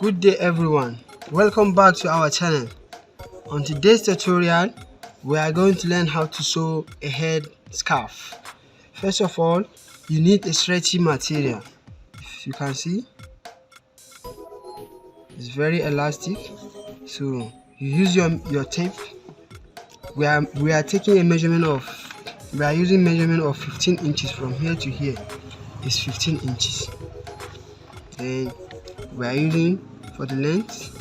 Good day everyone, welcome back to our channel. On today's tutorial we are going to learn how to sew a head scarf. First of all, you need a stretchy material. If you can see, it's very elastic, so you use your tape. We are taking a measurement of, we are using measurement of 15 inches from here to here is 15 inches. Then we are using, for the length,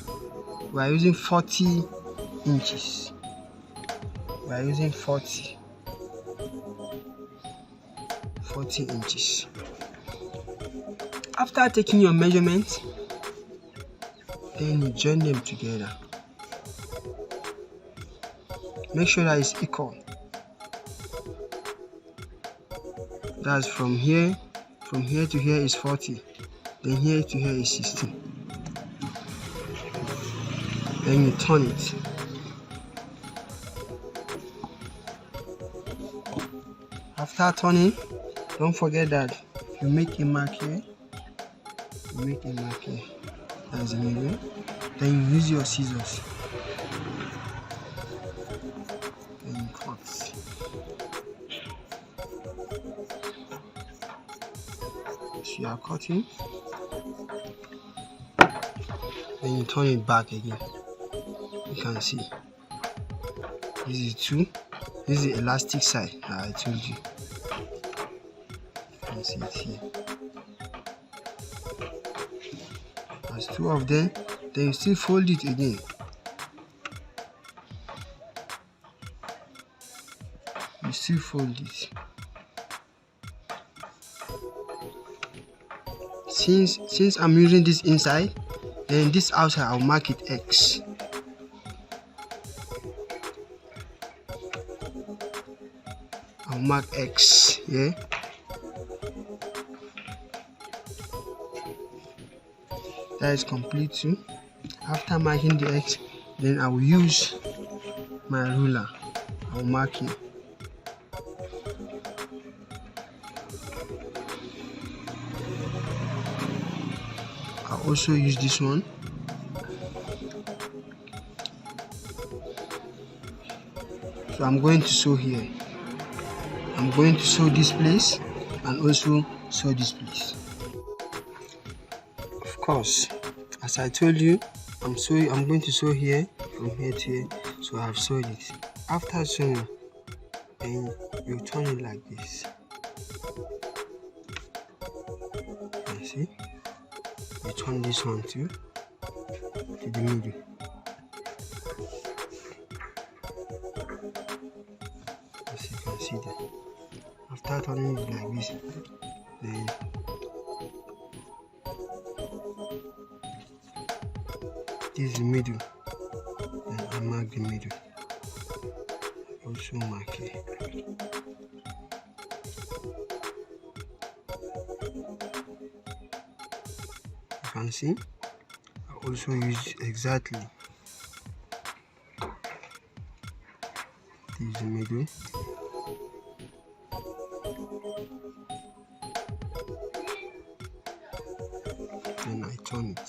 we are using 40 inches. We are using 40 inches. After taking your measurement, then you join them together. Make sure that it's equal. That's from here to here is 40, then here to here is 16. Then you turn it. After turning, don't forget that you make a mark here. You make a mark here. That's the middle. Then you use your scissors. Then you cut. So you are cutting. Then you turn it back again. You can see. This is two. This is the elastic side that I told you. You can see it here. There's two of them. Then you still fold it again. You still fold it. Since I'm using this inside, then this outside I'll mark it X. I'll mark X, yeah. That is complete too. After marking the X, then I will use my ruler. I'll mark it. I'll also use this one. So I'm going to sew here. I'm going to sew this place and also sew this place. Of course, as I told you, I'm going to sew here from here to here. So I've sewed it. After sewing, then you turn it like this. You see? You turn this one too to the middle. As you can see that. After turning it like this, then this is the middle. Then I mark the middle. Also mark it. You can see, I also use exactly. This is the middle. Then I turn it.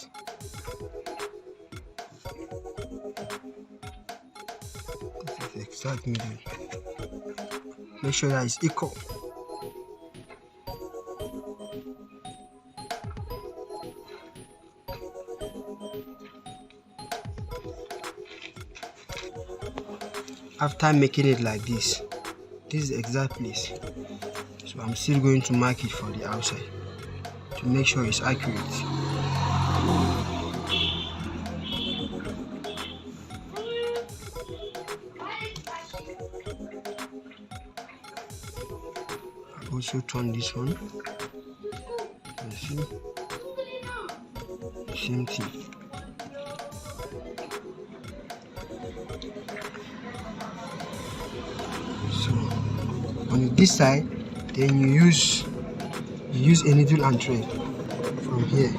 This is the exact middle. Make sure that it's equal. After making it like this is the exact place. So I'm still going to mark it for the outside to make sure it's accurate. I also turn this one. You see? Same thing. So on this side, then you use a needle and thread from here.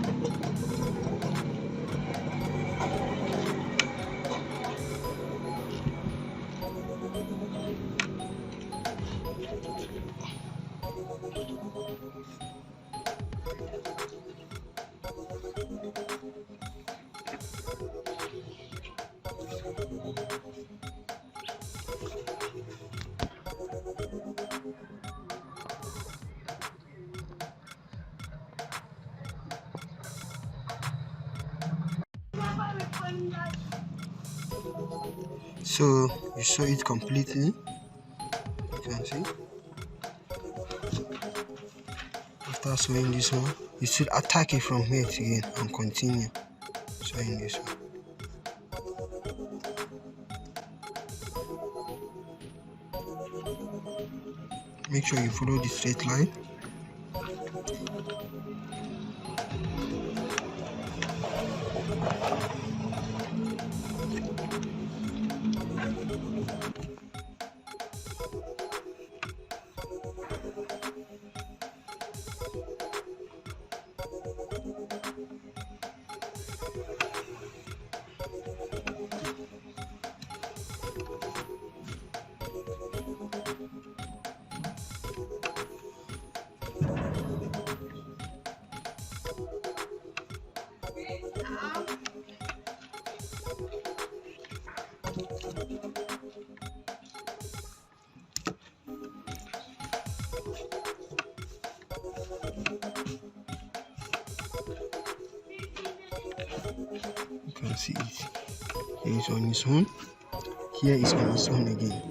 So you sew it completely. You can see. After sewing this one, you should attack it from here again and continue sewing this one. Make sure you follow the straight line. You can see it. Here is on its own. Here is on its own again.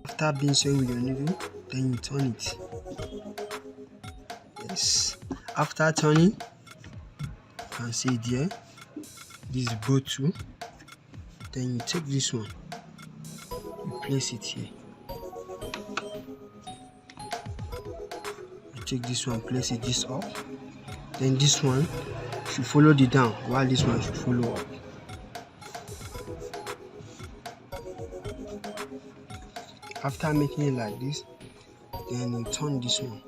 After being sewn with your needle, then you turn it. Yes. After turning, you can see it there. This is both two. Then you take this one, you place it here. You take this one, place it this up. Then this one should follow the down, while this one should follow up. After making it like this, then you turn this one.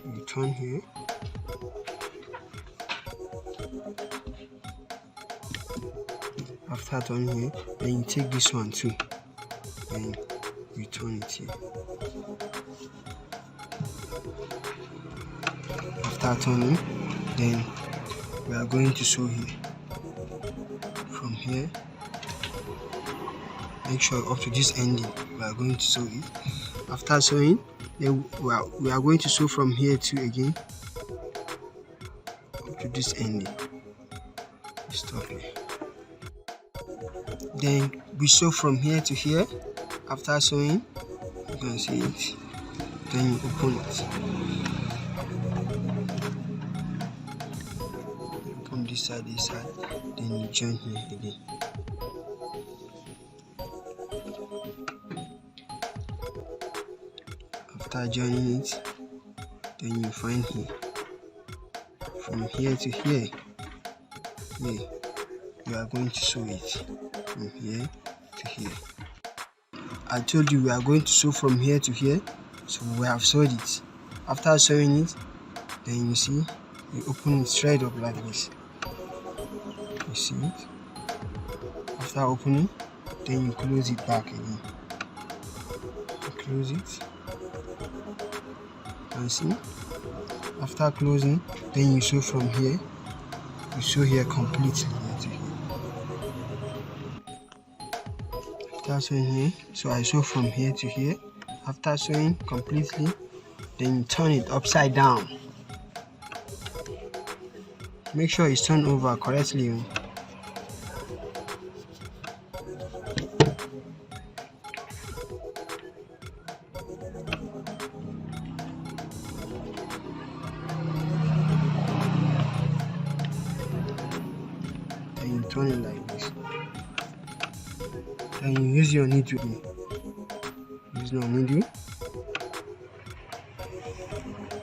You turn here. After turning here, then you take this one too. Then you turn it here. After turning, then we are going to sew here. From here, make sure up to this ending we are going to sew it. After sewing, then we are going to sew from here too again up to this ending. Stop here. Then we sew from here to here. After sewing, you can see it. Then you open it. You open this side, then you join here again. After joining it, then you find here. From here to here, you are going to sew it from here to here. I told you we are going to sew from here to here, so we have sewed it. After sewing it, then you see you open it straight up like this. You see it. After opening, then you close it back again. You close it. And see. After closing, then you sew from here. You sew here completely. After sewing here, so I sew from here to here. After sewing completely, then you turn it upside down. Make sure it's turned over correctly. Then you turn it like this. Then you use your needle. Use your needle.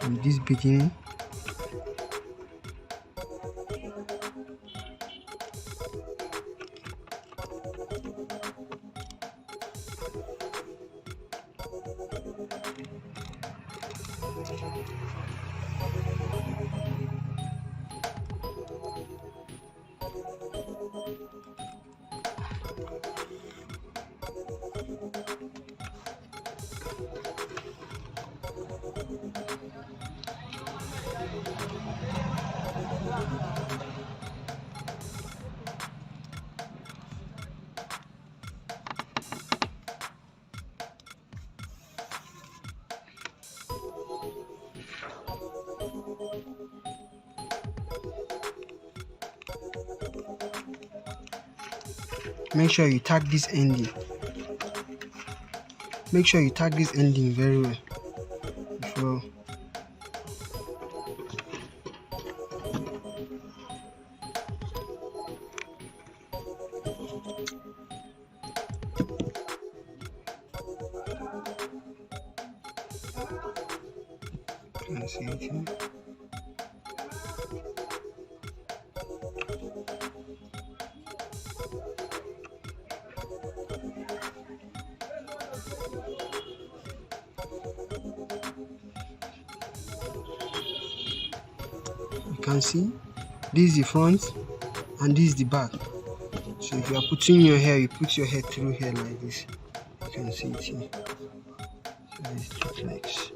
In this beginning, make sure you tag this ending. Make sure you tag this ending very well before. Can see it here. You can see this is the front and this is the back. So if you are putting your hair, you put your hair through here like this. You can see it here. So this is legs.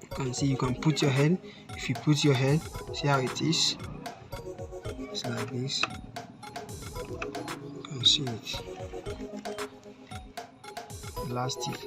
You can see you can put your head. If you put your head, see how it is. It's like this. You can see it. Elastic.